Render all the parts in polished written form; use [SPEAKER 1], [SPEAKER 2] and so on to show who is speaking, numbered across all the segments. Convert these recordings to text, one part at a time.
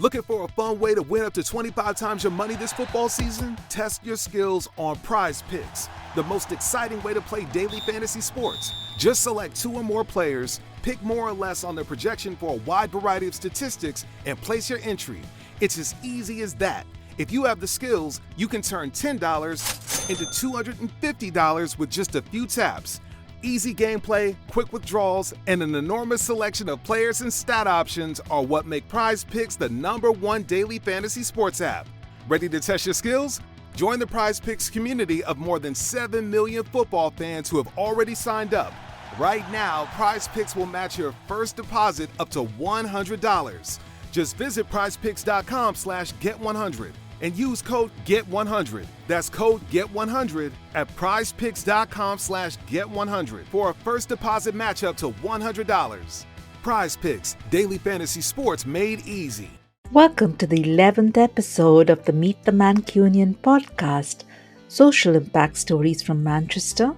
[SPEAKER 1] Looking for a fun way to win up to 25 times your money this football season? Test your skills on Prize Picks, the most exciting way to play daily fantasy sports. Just select 2 or more players, pick more or less on their projection for a wide variety of statistics, and place your entry. It's as easy as that. If you have the skills, you can turn $10 into $250 with just a few taps. Easy gameplay, quick withdrawals, and an enormous selection of players and stat options are what make Prize Picks the #1 daily fantasy sports app. Ready to test your skills? Join the Prize Picks community of more than 7 million football fans who have already signed up. Right now, Prize Picks will match your first deposit up to $100. Just visit prizepicks.com/get100 and use code GET100. That's code GET100 at prizepicks.com/get100 for a first deposit match up to $100. Prize Picks, daily fantasy sports made easy.
[SPEAKER 2] Welcome to the 11th episode of the Meet the Mancunian podcast, Social Impact Stories from Manchester.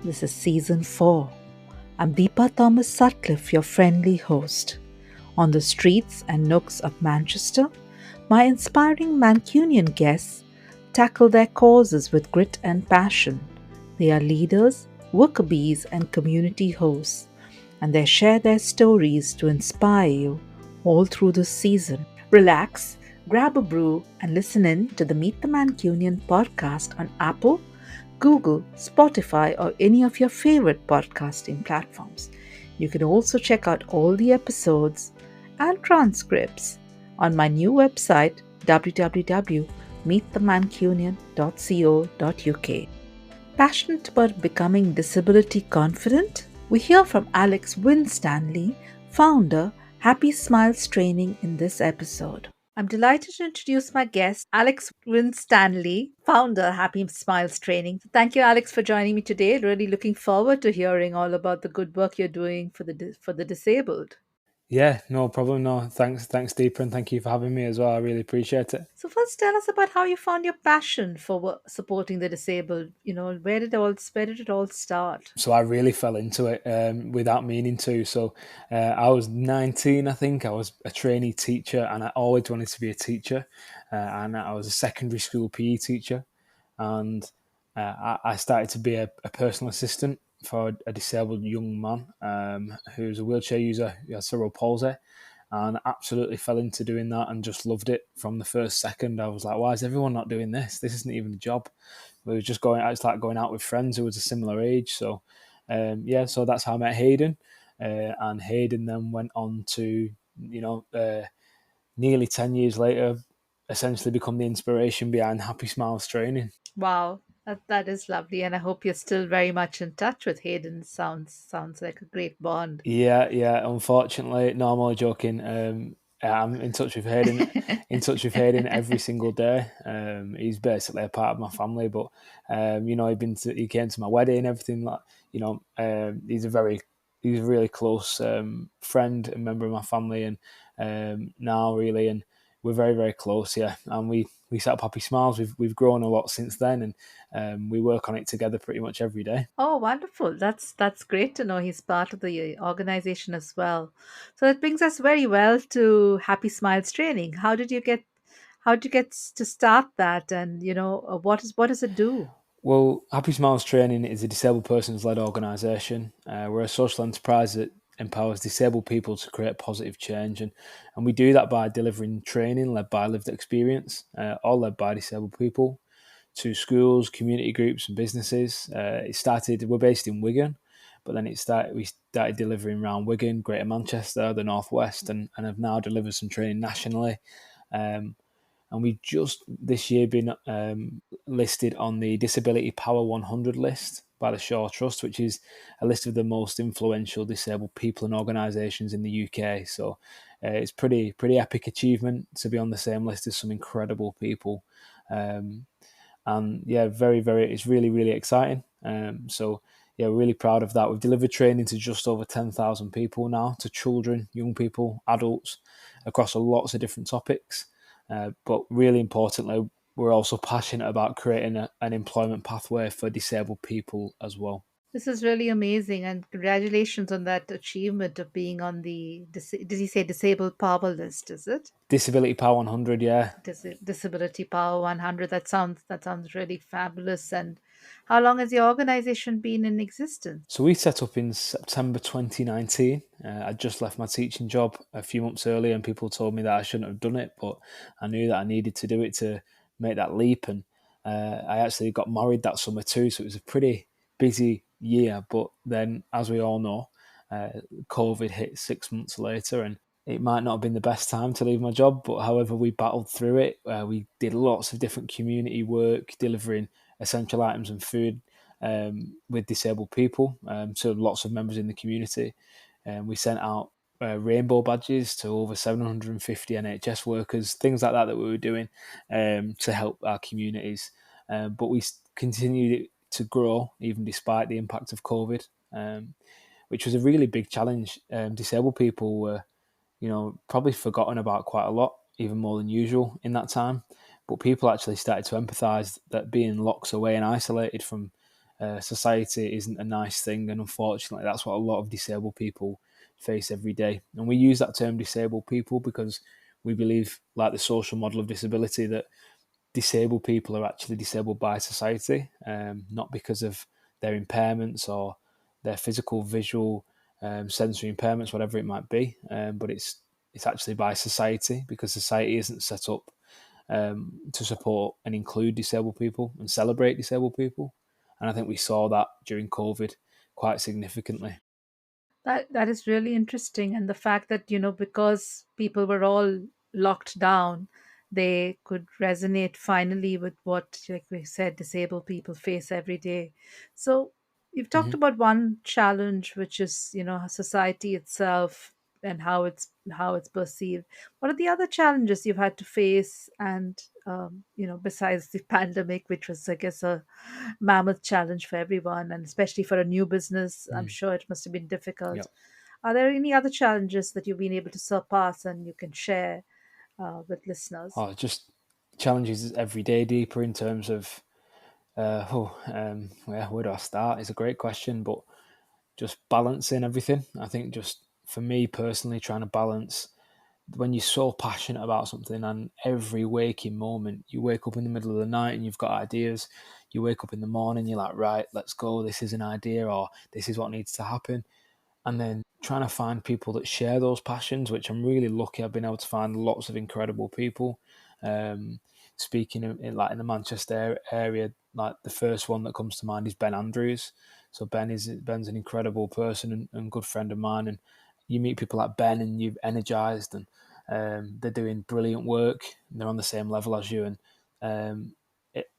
[SPEAKER 2] This is Season 4. I'm Deepa Thomas Sutcliffe, your friendly host. On the streets and nooks of Manchester, my inspiring Mancunian guests tackle their causes with grit and passion. They are leaders, worker bees, and community hosts, and they share their stories to inspire you all through this season. Relax, grab a brew, and listen in to the Meet the Mancunian podcast on Apple, Google, Spotify, or any of your favorite podcasting platforms. You can also check out all the episodes and transcripts on my new website, www.meetthemancunian.co.uk. Passionate about becoming disability confident? We hear from Alex Winstanley, founder, Happy Smiles Training, in this episode. I'm delighted to introduce my guest, Alex Winstanley, founder, Happy Smiles Training. Thank you, Alex, for joining me today. Really looking forward to hearing all about the good work you're doing for the disabled.
[SPEAKER 3] Yeah, no problem. No, thanks, Deepa, and thank you for having me as well. I really appreciate it.
[SPEAKER 2] So first, tell us about how you found your passion for supporting the disabled. Where did it all start?
[SPEAKER 3] So I really fell into it without meaning to. So I was 19, I think. I was a trainee teacher, and I always wanted to be a teacher. And I was a secondary school PE teacher, and I started to be a personal assistant for a disabled young man who's a wheelchair user, who has cerebral palsy, and absolutely fell into doing that and just loved it from the first second. I was like, why is everyone not doing this? This isn't even a job. We were just I started going out with friends who was a similar age. So so that's how I met Hayden. And Hayden then went on to, nearly 10 years later, essentially become the inspiration behind Happy Smiles Training.
[SPEAKER 2] Wow, that is lovely, and I hope you're still very much in touch with Hayden. Sounds like a great bond.
[SPEAKER 3] Yeah. Unfortunately, no, I'm only joking. I'm in touch with Hayden, every single day. He's basically a part of my family, but he came to my wedding and everything. He's a really close friend and member of my family, and now really, and we're very, very close. Yeah, and we set up Happy Smiles. We've grown a lot since then, and we work on it together pretty much every day.
[SPEAKER 2] Oh, wonderful! That's great to know he's part of the organization as well. So that brings us very well to Happy Smiles Training. How did you get to start that, and what does it do?
[SPEAKER 3] Well, Happy Smiles Training is a disabled persons-led organisation. We're a social enterprise that empowers disabled people to create positive change, and we do that by delivering training led by lived experience, all led by disabled people, to schools, community groups, and businesses. We're based in Wigan, but then we started delivering around Wigan, Greater Manchester, the Northwest, and have now delivered some training nationally. And we've just this year been listed on the Disability Power 100 list by the Shaw Trust, which is a list of the most influential disabled people and organisations in the UK. So it's pretty epic achievement to be on the same list as some incredible people. And yeah, very, very, it's really, really exciting. So yeah, we're really proud of that. We've delivered training to just over 10,000 people now, to children, young people, adults, across lots of different topics. But really importantly, we're also passionate about creating an employment pathway for disabled people as well.
[SPEAKER 2] This is really amazing, and congratulations on that achievement of being on the, did you say disabled power list, is it?
[SPEAKER 3] Disability Power 100, yeah.
[SPEAKER 2] Disability Power 100. That sounds really fabulous. And how long has your organization been in existence?
[SPEAKER 3] So we set up in September 2019. I just left my teaching job a few months earlier, and people told me that I shouldn't have done it, but I knew that I needed to do it to make that leap. And I actually got married that summer too, so it was a pretty busy year. But then, as we all know, COVID hit 6 months later, and it might not have been the best time to leave my job. But however, we battled through it. We did lots of different community work, delivering essential items and food with disabled people, to lots of members in the community. We sent out rainbow badges to over 750 NHS workers, things like that that we were doing to help our communities. But we continued to grow even despite the impact of COVID, which was a really big challenge. Disabled people were, probably forgotten about quite a lot, even more than usual in that time. But people actually started to empathise that being locked away and isolated from society isn't a nice thing. And unfortunately, that's what a lot of disabled people face every day. And we use that term disabled people because we believe, like the social model of disability, that disabled people are actually disabled by society, not because of their impairments or their physical, visual, sensory impairments, whatever it might be. But it's actually by society, because society isn't set up to support and include disabled people and celebrate disabled people. And I think we saw that during COVID quite significantly.
[SPEAKER 2] That is really interesting, and the fact that because people were all locked down, they could resonate finally with what, like we said, disabled people face every day. So you've talked
[SPEAKER 3] Mhm.
[SPEAKER 2] about one challenge, which is society itself and how it's perceived. What are the other challenges you've had to face? And besides the pandemic, which was, I guess, a mammoth challenge for everyone, and especially for a new business, I'm
[SPEAKER 3] Mm.
[SPEAKER 2] sure it must have been difficult.
[SPEAKER 3] Yeah.
[SPEAKER 2] Are there any other challenges that you've been able to surpass and you can share with listeners?
[SPEAKER 3] Oh, just challenges every day deeper in terms of, yeah, where do I start? It's a great question, but just balancing everything. I think just for me personally, trying to balance when you're so passionate about something, and every waking moment, you wake up in the middle of the night and you've got ideas. You wake up in the morning, you're like, right, let's go. This is an idea, or this is what needs to happen. And then trying to find people that share those passions, which I'm really lucky. I've been able to find lots of incredible people. Um, Speaking in the Manchester area, like the first one that comes to mind is Ben Andrews. So Ben's an incredible person and good friend of mine. And you meet people like Ben, and you're energized, and they're doing brilliant work. And they're on the same level as you, and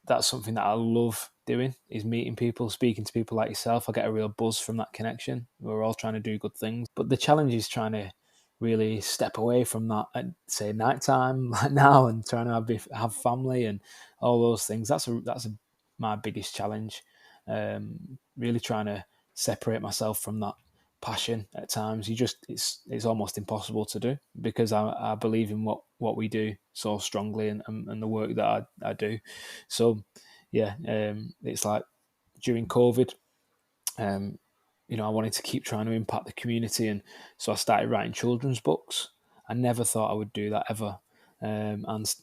[SPEAKER 3] that's something that I love doing, is meeting people, speaking to people like yourself. I get a real buzz from that connection. We're all trying to do good things, but the challenge is trying to really step away from that at, say, nighttime like now, and trying to have family and all those things. My biggest challenge. Really trying to separate myself from that passion at times. It's almost impossible to do, because I believe in what we do so strongly, and the work that I do. So yeah, it's like during COVID, um, I wanted to keep trying to impact the community, and so I started writing children's books. I never thought I would do that ever, and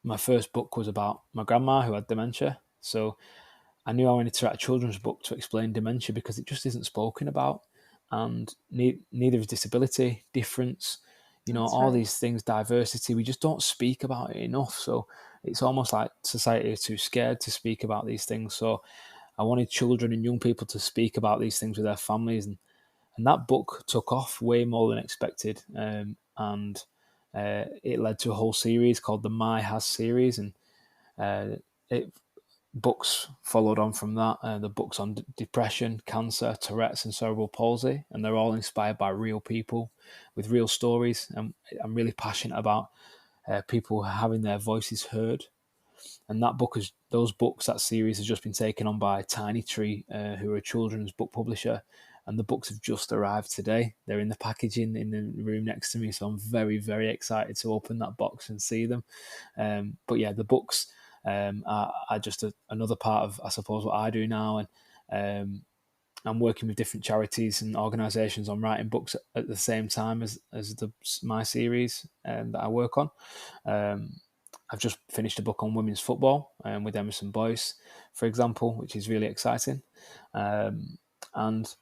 [SPEAKER 3] my first book was about my grandma who had dementia. So I knew I wanted to write a children's book to explain dementia, because it just isn't spoken about, and neither is disability, difference,
[SPEAKER 2] That's
[SPEAKER 3] all
[SPEAKER 2] right.
[SPEAKER 3] these things, diversity. We just don't speak about it enough. So it's almost like society is too scared to speak about these things. So I wanted children and young people to speak about these things with their families, and that book took off way more than expected, and it led to a whole series called the My Has series, and it books followed on from that. The books on depression, cancer, Tourette's, and cerebral palsy, and they're all inspired by real people with real stories. And I'm really passionate about people having their voices heard. And that series has just been taken on by Tiny Tree, who are a children's book publisher. And the books have just arrived today. They're in the packaging in the room next to me, so I'm very, very excited to open that box and see them. But yeah, the books are just another part of, I suppose, what I do now, and I'm working with different charities and organisations on writing books at the same time as my series that I work on. Um, I've just finished a book on women's football with Emerson Boyce, for example, which is really exciting. And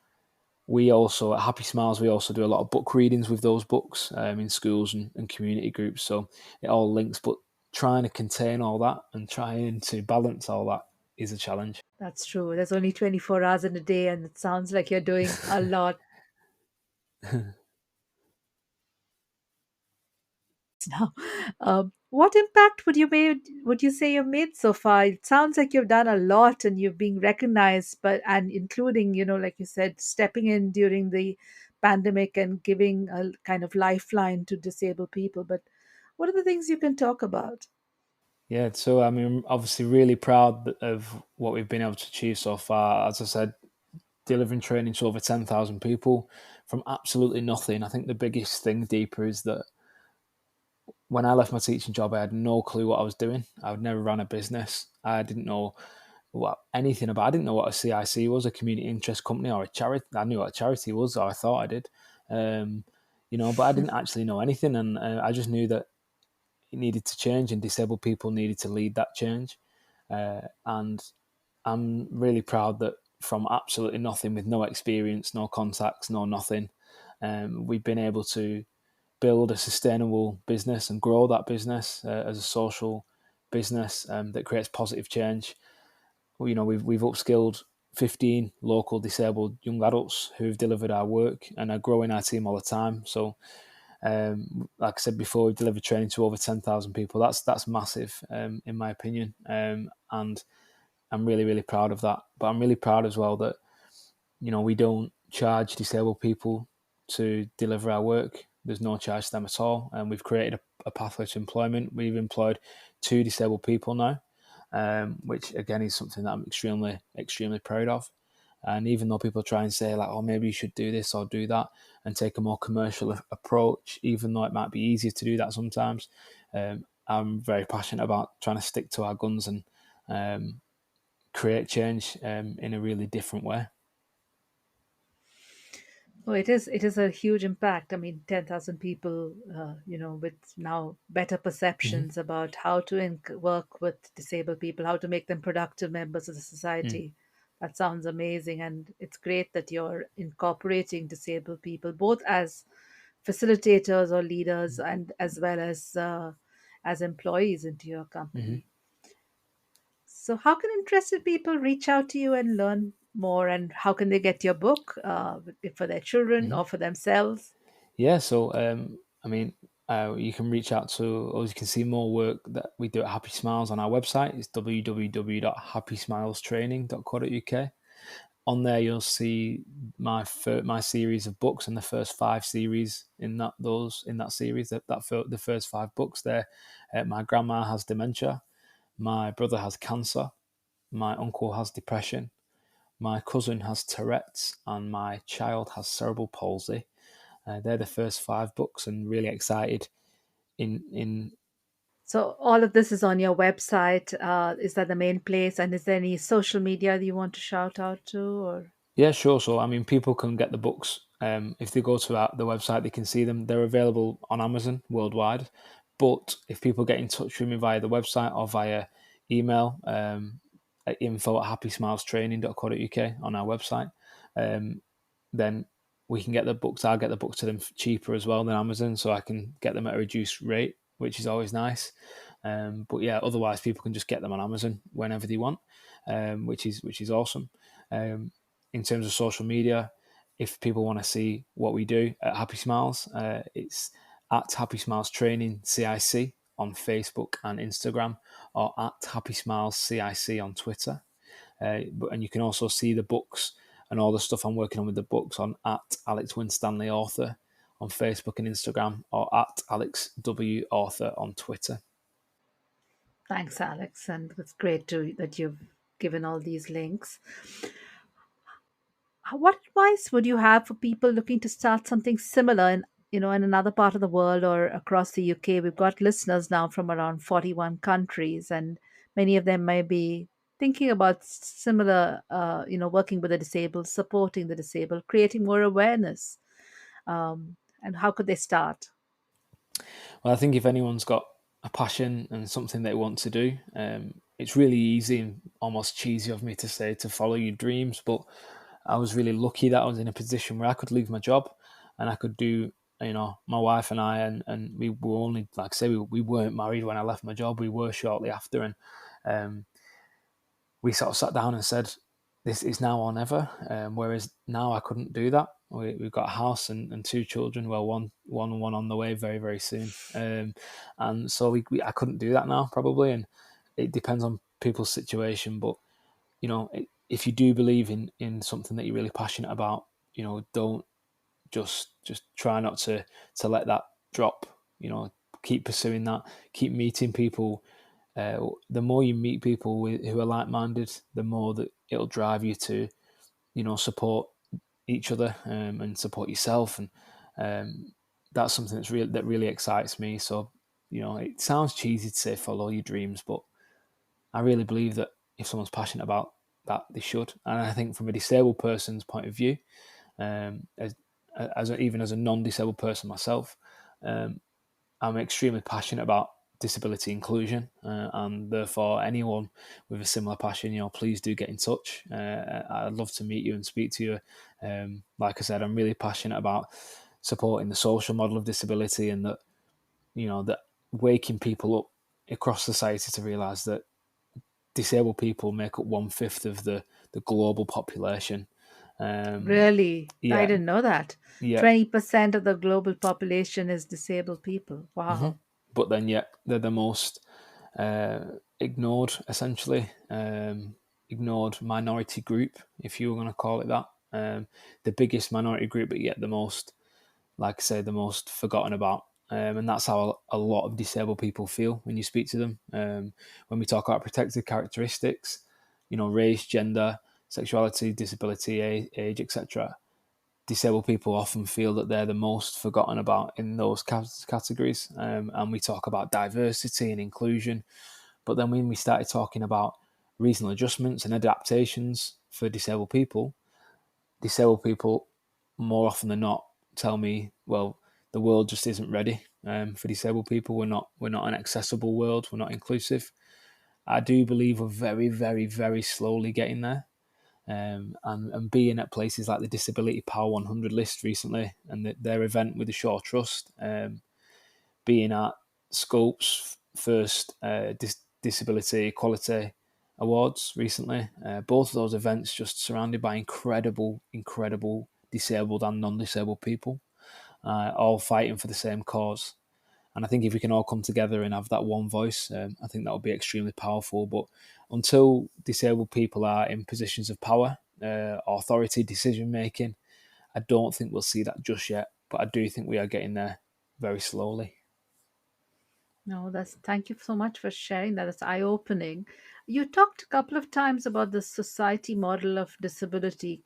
[SPEAKER 3] we also, at Happy Smiles, we also do a lot of book readings with those books in schools and community groups. So it all links, but trying to contain all that and trying to balance all that is a challenge.
[SPEAKER 2] That's true. There's only 24 hours in a day, and it sounds like you're doing a lot now. What impact would you say you've made so far? It sounds like you've done a lot and you're being recognized, but and including, like you said, stepping in during the pandemic and giving a kind of lifeline to disabled people. But what are the things you can talk about?
[SPEAKER 3] Yeah, so I mean, obviously, really proud of what we've been able to achieve so far. As I said, delivering training to over 10,000 people from absolutely nothing. I think the biggest thing deeper is that when I left my teaching job, I had no clue what I was doing. I would never ran a business. I didn't know what anything about. I didn't know what a CIC was, a community interest company, or a charity. I knew what a charity was, or I thought I did. Um, but I didn't actually know anything, and I just knew that it needed to change, and disabled people needed to lead that change. And I'm really proud that from absolutely nothing, with no experience, no contacts, no nothing, we've been able to build a sustainable business and grow that business as a social business that creates positive change. We've upskilled 15 local disabled young adults who've delivered our work and are growing our team all the time. So, like I said before, we've delivered training to over 10,000 people. That's massive, in my opinion, and I'm really really proud of that. But I'm really proud as well that we don't charge disabled people to deliver our work. There's no charge to them at all, and we've created a pathway to employment. We've employed 2 disabled people now, which again is something that I'm extremely proud of. And even though people try and say like, "Oh, maybe you should do this or do that," and take a more commercial approach, even though it might be easier to do that sometimes, I'm very passionate about trying to stick to our guns and create change in a really different way.
[SPEAKER 2] Oh, it is a huge impact. I mean, 10,000 people, with now better
[SPEAKER 3] Mm-hmm.
[SPEAKER 2] perceptions about how to work with disabled people, how to make them productive members of the society. That sounds amazing. And it's great that you're incorporating disabled people, both as facilitators or leaders and as well as employees into your
[SPEAKER 3] Mm-hmm.
[SPEAKER 2] company. So, how can interested people reach out to you and learn more? And how can they get your book for their children
[SPEAKER 3] Mm-hmm.
[SPEAKER 2] or for themselves?
[SPEAKER 3] Yeah, so I mean, you can reach out to, or you can see more work that we do at Happy Smiles on our website. It's www.happysmilestraining.co.uk. On there, you'll see my series of books and the first 5 series in that series. The first 5 books there. My grandma has dementia. My brother has cancer. My uncle has depression. My cousin has Tourette's, and my child has cerebral palsy. They're the first 5 books, and really excited in
[SPEAKER 2] So, all of this is on your website. Is that the main place? And is there any social media that you want to shout out to? Or
[SPEAKER 3] Yeah, sure. So I mean, people can get the books if they go to the website. They can see them. They're available on Amazon worldwide. But if people get in touch with me via the website or via email, at info@happysmilestraining.co.uk on our website, um, then we can get the books. I'll get the books to them cheaper as well than Amazon, so I can get them at a reduced rate, which is always nice. But yeah, otherwise people can just get them on Amazon whenever they want, which is awesome. In terms of social media, if people want to see what we do at Happy Smiles, it's at Happy Smiles Training CIC on Facebook and Instagram, or at Happy Smiles CIC on Twitter. And you can also see the books and all the stuff I'm working on with the books on at Alex Winstanley Author on Facebook and Instagram, or at Alex W Author on Twitter.
[SPEAKER 2] thanks, Alex, and it's great that you've given all these links. What advice would you have for people looking to start something similar in another part of the world or across the UK? We've got listeners now from around 41 countries, and many of them may be thinking about similar, working with the disabled, supporting the disabled, creating more awareness? And how could they start?
[SPEAKER 3] Well, I think if anyone's got a passion and something they want to do, it's really easy and almost cheesy of me to say to follow your dreams. But I was really lucky that I was in a position where I could leave my job and I could do, my wife and I, and we were only, like I say, we weren't married when I left my job. We were shortly after. And we sort of sat down and said, this is now or never. Whereas now I couldn't do that. We've got a house and two children. Well, one on the way very, very soon. And so I couldn't do that now probably. And it depends on people's situation. But, if you do believe in something that you're really passionate about, don't just try not to let that drop. Keep pursuing that, keep meeting people. The more you meet people who are like-minded, the more that it'll drive you to, support each other and support yourself. And that's something that really excites me. So, it sounds cheesy to say follow your dreams, but I really believe that if someone's passionate about that, they should. And I think from a disabled person's point of view, even as a non-disabled person myself, I'm extremely passionate about disability inclusion, and therefore anyone with a similar passion, please do get in touch. I'd love to meet you and speak to you. Like I said, I'm really passionate about supporting the social model of disability, and that waking people up across society to realise that disabled people make up 1/5 of the global population.
[SPEAKER 2] Really? I
[SPEAKER 3] Yeah,
[SPEAKER 2] didn't know that.
[SPEAKER 3] yeah.
[SPEAKER 2] 20% of the global population is disabled people. Wow.
[SPEAKER 3] But then, yeah, they're the most ignored, essentially, ignored minority group, if you were going to call it that. The biggest minority group, but yet the most, like I say, the most forgotten about. And that's how a lot of disabled people feel when you speak to them. When we talk about protected characteristics, race, gender, sexuality, disability, age, etc., disabled people often feel that they're the most forgotten about in those categories. And we talk about diversity and inclusion. But then when we started talking about reasonable adjustments and adaptations for disabled people more often than not tell me, well, the world just isn't ready for disabled people. We're not an accessible world. We're not inclusive. I do believe we're very, very, very slowly getting there. And being at places like the Disability Power 100 list recently, and their event with the Shaw Trust, being at Scope's first Disability Equality Awards recently. Both of those events just surrounded by incredible, incredible disabled and non-disabled people, all fighting for the same cause. And I think if we can all come together and have that one voice, I think that would be extremely powerful. But until disabled people are in positions of power, authority, decision making, I don't think we'll see that just yet. But I do think we are getting there very slowly.
[SPEAKER 2] No, thank you so much for sharing that. It's eye-opening. You talked a couple of times about the society model of disability.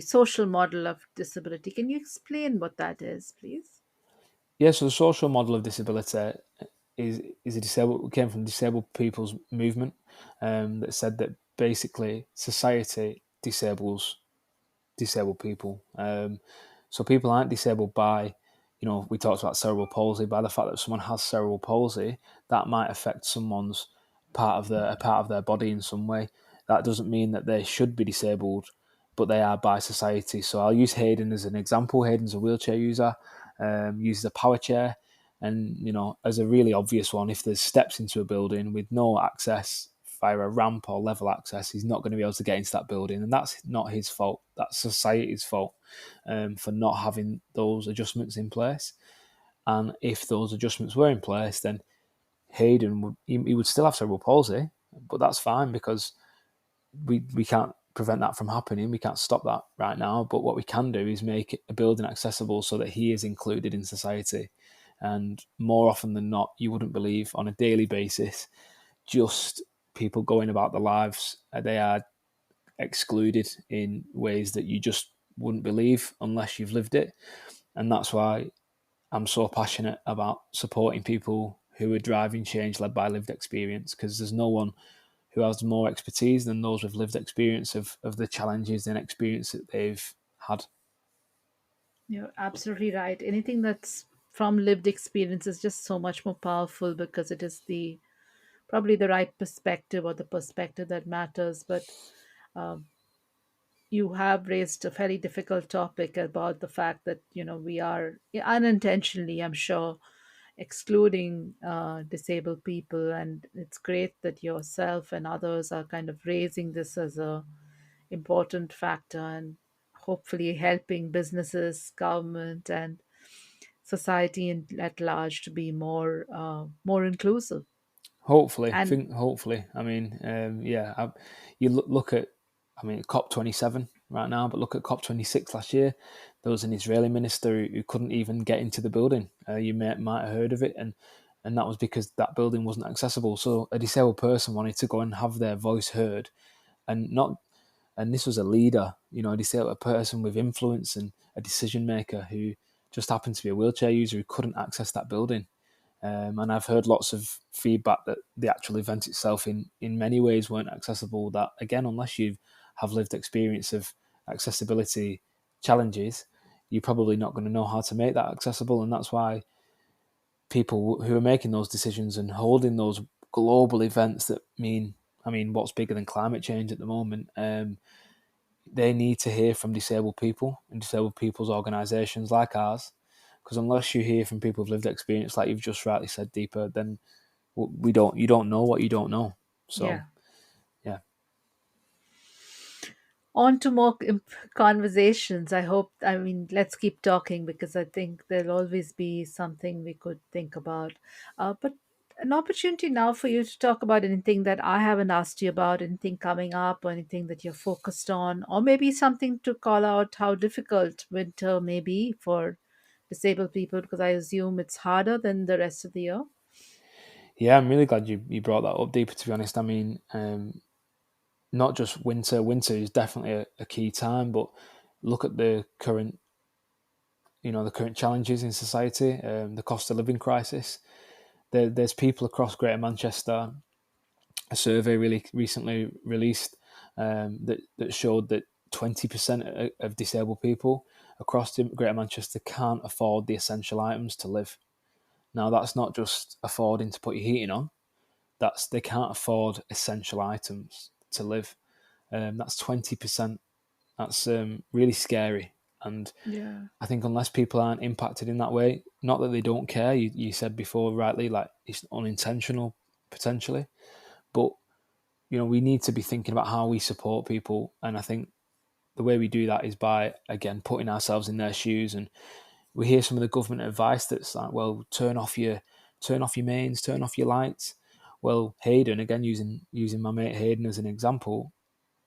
[SPEAKER 2] Social model of disability. Can you explain what that is, please?
[SPEAKER 3] Yeah, so the social model of disability came from disabled people's movement, that said that basically society disables disabled people. So people aren't disabled by, we talked about cerebral palsy. By the fact that someone has cerebral palsy, that might affect someone's a part of their body in some way. That doesn't mean that they should be disabled, but they are by society. So I'll use Hayden as an example. Hayden's a wheelchair user, uses a power chair, and as a really obvious one, if there's steps into a building with no access via a ramp or level access, he's not going to be able to get into that building, and that's not his fault. That's society's fault for not having those adjustments in place. And if those adjustments were in place, then Hayden would still have cerebral palsy, but that's fine because we can't prevent that from happening. We can't stop that right now. But what we can do is make a building accessible so that he is included in society. And more often than not, you wouldn't believe, on a daily basis, just people going about their lives, they are excluded in ways that you just wouldn't believe unless you've lived it. And that's why I'm so passionate about supporting people who are driving change led by lived experience, because there's no one who has more expertise than those with lived experience of the challenges and experience that they've had.
[SPEAKER 2] You're absolutely right. Anything that's from lived experience is just so much more powerful because it is the probably the right perspective or the perspective that matters. But um, you have raised a very difficult topic about the fact that we are unintentionally, I'm sure, excluding disabled people, and it's great that yourself and others are kind of raising this as a important factor and hopefully helping businesses, government, and society at large to be more inclusive.
[SPEAKER 3] Hopefully, I
[SPEAKER 2] And
[SPEAKER 3] think hopefully. I mean, you look at, I mean, COP27 right now, but look at COP26 last year. There was an Israeli minister who couldn't even get into the building. You might have heard of it, and that was because that building wasn't accessible. So a disabled person wanted to go and have their voice heard, and not, and this was a leader, a disabled person with influence and a decision maker who just happened to be a wheelchair user who couldn't access that building. And I've heard lots of feedback that the actual event itself, in many ways, weren't accessible. That again, unless you have lived experience of accessibility challenges, you're probably not going to know how to make that accessible. And that's why people who are making those decisions and holding those global events that mean, I mean, what's bigger than climate change at the moment? They need to hear from disabled people and disabled people's organisations like ours, because unless you hear from people with lived experience, like you've just rightly said, Deepa, then you don't know what you don't know. So
[SPEAKER 2] yeah,
[SPEAKER 3] yeah,
[SPEAKER 2] on to more conversations. I hope, I mean, let's keep talking because I think there'll always be something we could think about. But an opportunity now for you to talk about anything that I haven't asked you about, anything coming up, or anything that you're focused on, or maybe something to call out how difficult winter may be for disabled people, because I assume it's harder than the rest of the year.
[SPEAKER 3] yeah, I'm really glad you brought that up, Deepa. To be honest, I mean, not just winter. Winter is definitely a key time, but look at the current, the current challenges in society, the cost of living crisis. There's people across Greater Manchester. A survey really recently released that showed that 20% of disabled people across Greater Manchester can't afford the essential items to live. Now, that's not just affording to put your heating on; that's they can't afford essential items to live. That's 20%. That's really scary, and
[SPEAKER 2] Yeah.
[SPEAKER 3] I think unless people aren't impacted in that way, not that they don't care. You said before rightly, like it's unintentional potentially, but we need to be thinking about how we support people. And I think the way we do that is by, again, putting ourselves in their shoes. And we hear some of the government advice that's like, well, turn off your mains, turn off your lights. Well, Hayden, again, using my mate Hayden as an example,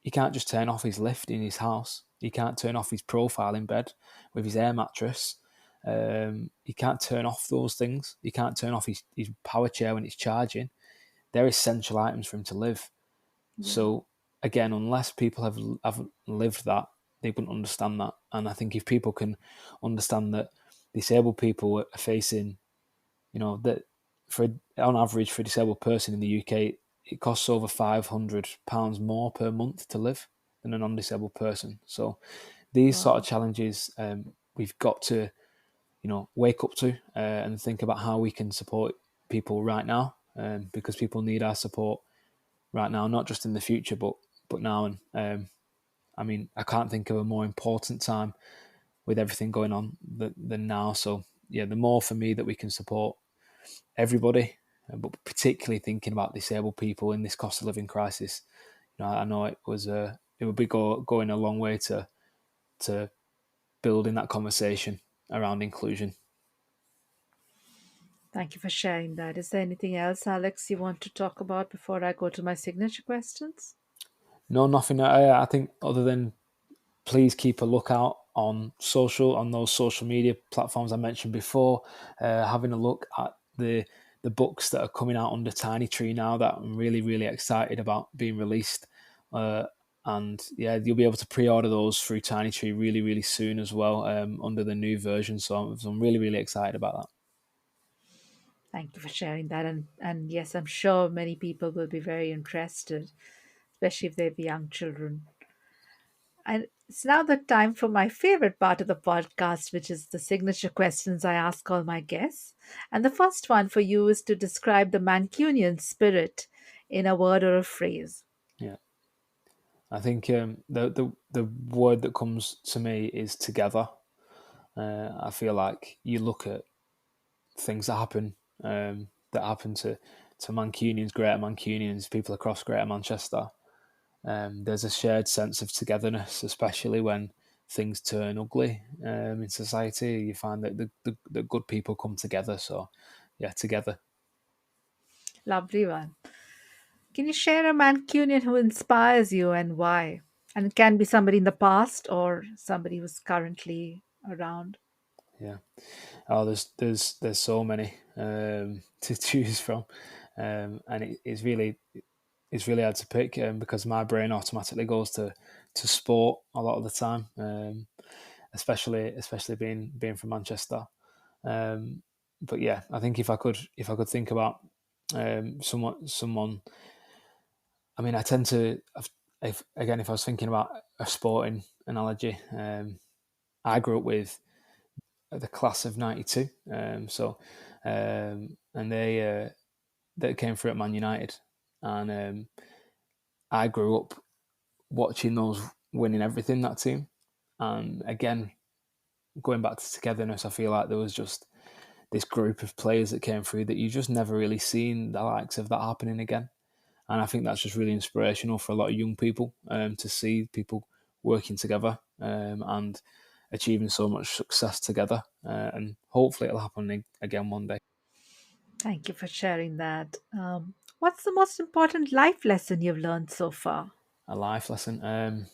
[SPEAKER 3] he can't just turn off his lift in his house. He can't turn off his profile in bed with his air mattress. He can't turn off those things. He can't turn off his power chair when it's charging. They're essential items for him to live.
[SPEAKER 2] Yeah.
[SPEAKER 3] So again, unless people haven't lived that, they wouldn't understand that. And I think if people can understand that disabled people are facing, that for on average for a disabled person in the UK, it costs over £500 more per month to live than a non-disabled person. So these sort of
[SPEAKER 2] Wow.
[SPEAKER 3] challenges, we've got to, wake up to and think about how we can support people right now, because people need our support right now, not just in the future, but now. And I mean, I can't think of a more important time with everything going on than now. So yeah, the more for me that we can support everybody, but particularly thinking about disabled people in this cost of living crisis. I know it would be going a long way to building that conversation around inclusion.
[SPEAKER 2] Thank you for sharing that. Is there anything else, Alex, you want to talk about before I go to my signature questions?
[SPEAKER 3] No, nothing. I think other than please keep a lookout on those social media platforms I mentioned before. Having a look at the books that are coming out under Tiny Tree now that I'm really really excited about being released. And yeah, you'll be able to pre-order those through Tiny Tree really really soon as well, under the new version. So I'm really really excited about that.
[SPEAKER 2] Thank you for sharing that. And yes, I'm sure many people will be very interested, especially if they have young children. And it's now the time for my favorite part of the podcast, which is the signature questions I ask all my guests. And the first one for you is to describe the Mancunian spirit in a word or a phrase.
[SPEAKER 3] Yeah, I think the word that comes to me is together. I feel like you look at things that happen to Mancunians, Greater Mancunians, people across Greater Manchester. There's a shared sense of togetherness, especially when things turn ugly in society. You find that the good people come together. So, yeah, together.
[SPEAKER 2] Lovely one. Can you share a Mancunian who inspires you and why? And it can be somebody in the past or somebody who's currently around.
[SPEAKER 3] Yeah. Oh, there's so many to choose from, and it's really hard to pick because my brain automatically goes to sport a lot of the time, especially being from Manchester. Um, but yeah, I think if I could think about someone, I mean, I tend to if I was thinking about a sporting analogy, I grew up with the class of '92, and they came through at Man United, and I grew up watching those winning everything, that team, and again going back to togetherness, I feel like there was just this group of players that came through that you just never really seen the likes of that happening again. And I think that's just really inspirational for a lot of young people to see people working together and achieving so much success together. And hopefully it'll happen again one day.
[SPEAKER 2] Thank you for sharing that. What's the most important life lesson you've learned so far?
[SPEAKER 3] A life lesson.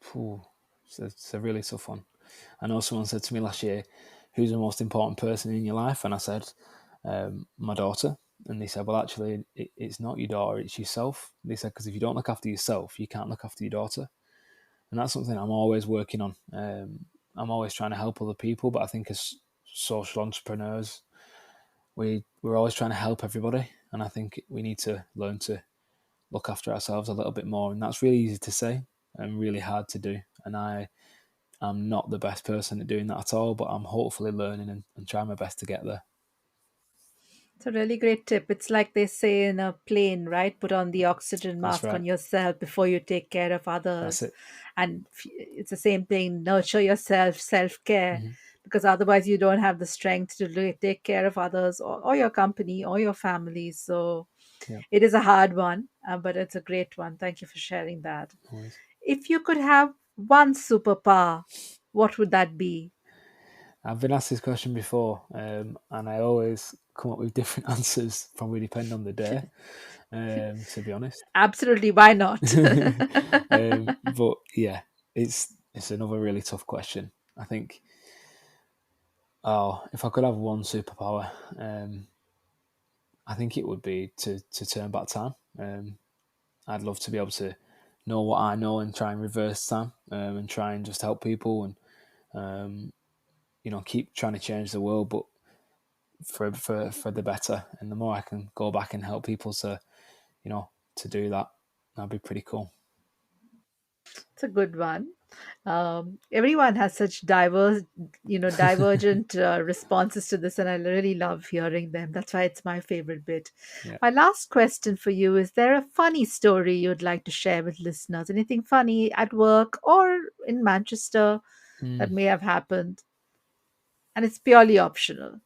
[SPEAKER 3] Phew, it's a really tough one. I know someone said to me last year, "Who's the most important person in your life?" And I said, "My daughter." And they said, "Well, actually, it's not your daughter; it's yourself." They said, "Because if you don't look after yourself, you can't look after your daughter." And that's something I'm always working on. I'm always trying to help other people, but I think as social entrepreneurs, we're always trying to help everybody, and I think we need to learn to look after ourselves a little bit more. And that's really easy to say and really hard to do. And I'm not the best person at doing that at all, but I'm hopefully learning and trying my best to get there.
[SPEAKER 2] It's a really great tip. It's like they say in a plane, right? Put on the oxygen
[SPEAKER 3] That's
[SPEAKER 2] mask
[SPEAKER 3] right.
[SPEAKER 2] on yourself before you take care of
[SPEAKER 3] That's
[SPEAKER 2] others.
[SPEAKER 3] it.
[SPEAKER 2] And it's the same thing, nurture yourself, self care,
[SPEAKER 3] Hmm.
[SPEAKER 2] because otherwise you don't have the strength to take care of others or your company or your family. So
[SPEAKER 3] Yeah,
[SPEAKER 2] it is a hard one, but it's a great one. Thank you for sharing that.
[SPEAKER 3] always.
[SPEAKER 2] If you could have one superpower, what would that be?
[SPEAKER 3] I've been asked this question before, and I always come up with different answers, probably depend on the day, to be honest.
[SPEAKER 2] Absolutely, why not?
[SPEAKER 3] But yeah, it's another really tough question. I think, oh, if I could have one superpower, I think it would be to turn back time. I'd love to be able to know what I know and try and reverse time, and try and just help people and um, keep trying to change the world, but for the better. And the more I can go back and help people you know to do that, that'd be pretty cool.
[SPEAKER 2] It's a good one. Everyone has such divergent responses to this, and I really love hearing them. That's why it's my favorite bit.
[SPEAKER 3] Yeah.
[SPEAKER 2] My last question for you is: there a funny story you'd like to share with listeners? Anything funny at work or in Manchester that
[SPEAKER 3] Mm.
[SPEAKER 2] may have happened? And it's purely optional.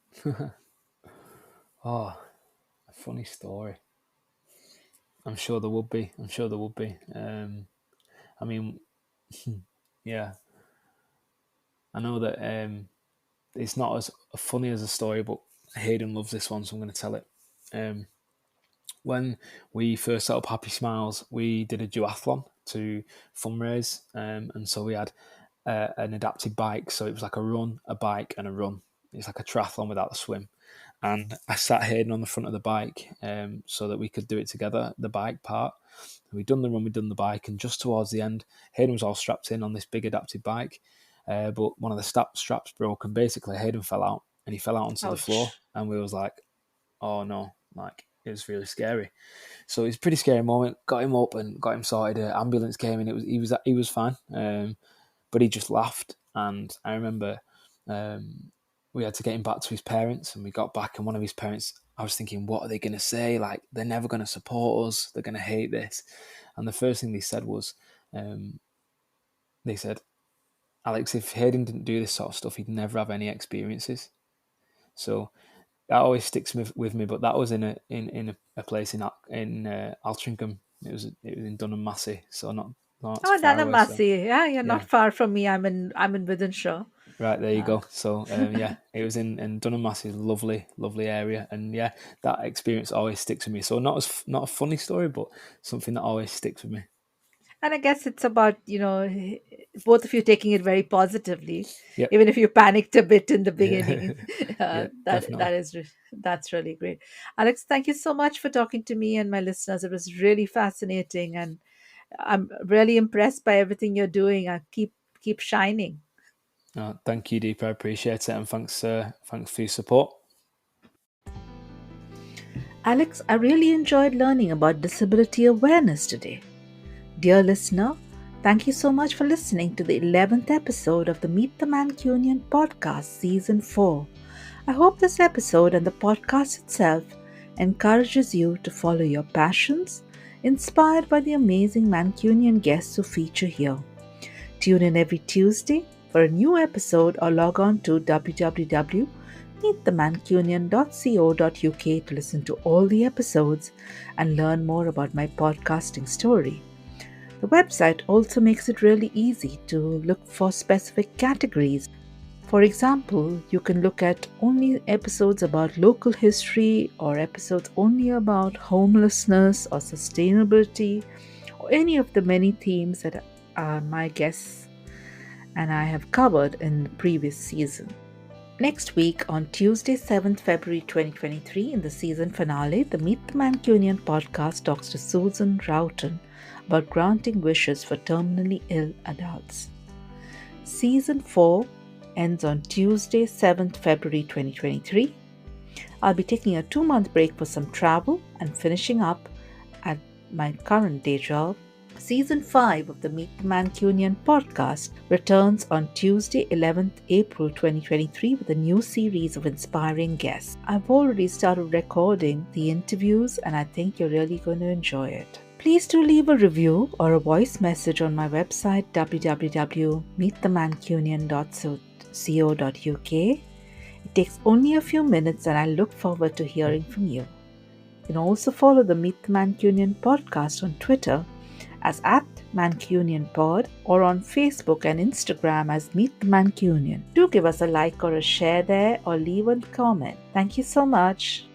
[SPEAKER 3] Oh, a funny story. I'm sure there would be. I'm sure there would be. I mean, yeah, I know that it's not as funny as a story, but Hayden loves this one, so I'm going to tell it. Um, when we first set up Happy Smiles, we did a duathlon to fundraise, and so we had an adapted bike. So it was like a run, a bike, and a run. It's like a triathlon without the swim. And I sat Hayden on the front of the bike so that we could do it together, the bike part. And we'd done the run, we'd done the bike, and just towards the end, Hayden was all strapped in on this big adapted bike, but one of the straps broke, and basically Hayden fell out. and he fell out onto the floor,
[SPEAKER 2] Ouch.
[SPEAKER 3] and we was like, oh no, like it was really scary. So it was a pretty scary moment. Got him up and got him sorted. An ambulance came and he was fine, but he just laughed. And I remember we had to get him back to his parents, and we got back, and one of his parents, I was thinking, what are they going to say? Like, they're never going to support us. They're going to hate this. And the first thing they said was, they said, Alex, if Hayden didn't do this sort of stuff, he'd never have any experiences. So that always sticks with me. But that was in a place in Altrincham. It was in Dunham Massey, so not too
[SPEAKER 2] Oh,
[SPEAKER 3] far away. So
[SPEAKER 2] Nanamasi. Yeah, you're not
[SPEAKER 3] yeah,
[SPEAKER 2] far from me. I'm in Wythenshawe.
[SPEAKER 3] right there you
[SPEAKER 2] Uh,
[SPEAKER 3] go. So yeah, it was in Dunham Massey, lovely area, and yeah, that experience always sticks with me. So not a funny story, but something that always sticks with me.
[SPEAKER 2] And I guess it's about, both of you taking it very positively,
[SPEAKER 3] Yep.
[SPEAKER 2] even if you panicked a bit in the
[SPEAKER 3] Yeah.
[SPEAKER 2] beginning.
[SPEAKER 3] Yeah,
[SPEAKER 2] That
[SPEAKER 3] definitely.
[SPEAKER 2] that's really great. Alex, thank you so much for talking to me and my listeners. It was really fascinating, and I'm really impressed by everything you're doing. Keep shining.
[SPEAKER 3] Thank you, Deepa. I appreciate it, and thanks for your support.
[SPEAKER 2] Alex, I really enjoyed learning about disability awareness today. Dear listener, thank you so much for listening to the 11th episode of the Meet the Mancunian podcast, Season 4. I hope this episode and the podcast itself encourages you to follow your passions, inspired by the amazing Mancunian guests who feature here. Tune in every Tuesday for a new episode or log on to www.meetthemancunian.co.uk to listen to all the episodes and learn more about my podcasting story. The website also makes it really easy to look for specific categories. For example, you can look at only episodes about local history or episodes only about homelessness or sustainability or any of the many themes that my guests and I have covered in the previous season. Next week, on Tuesday, 7th February 2023, in the season finale, the Meet the Mancunian podcast talks to Susan Roughton about granting wishes for terminally ill adults. Season 4 ends on Tuesday, 7th February 2023. I'll be taking a 2-month break for some travel and finishing up at my current day job. Season 5 of the Meet the Mancunian podcast returns on Tuesday, 11th April 2023 with a new series of inspiring guests. I've already started recording the interviews and I think you're really going to enjoy it. Please do leave a review or a voice message on my website www.meetthemancunian.co.uk. It takes only a few minutes and I look forward to hearing from you. You can also follow the Meet the Mancunian podcast on Twitter as @MancunianPod or on Facebook and Instagram as Meet the Mancunian. Do give us a like or a share there or leave a comment. Thank you so much.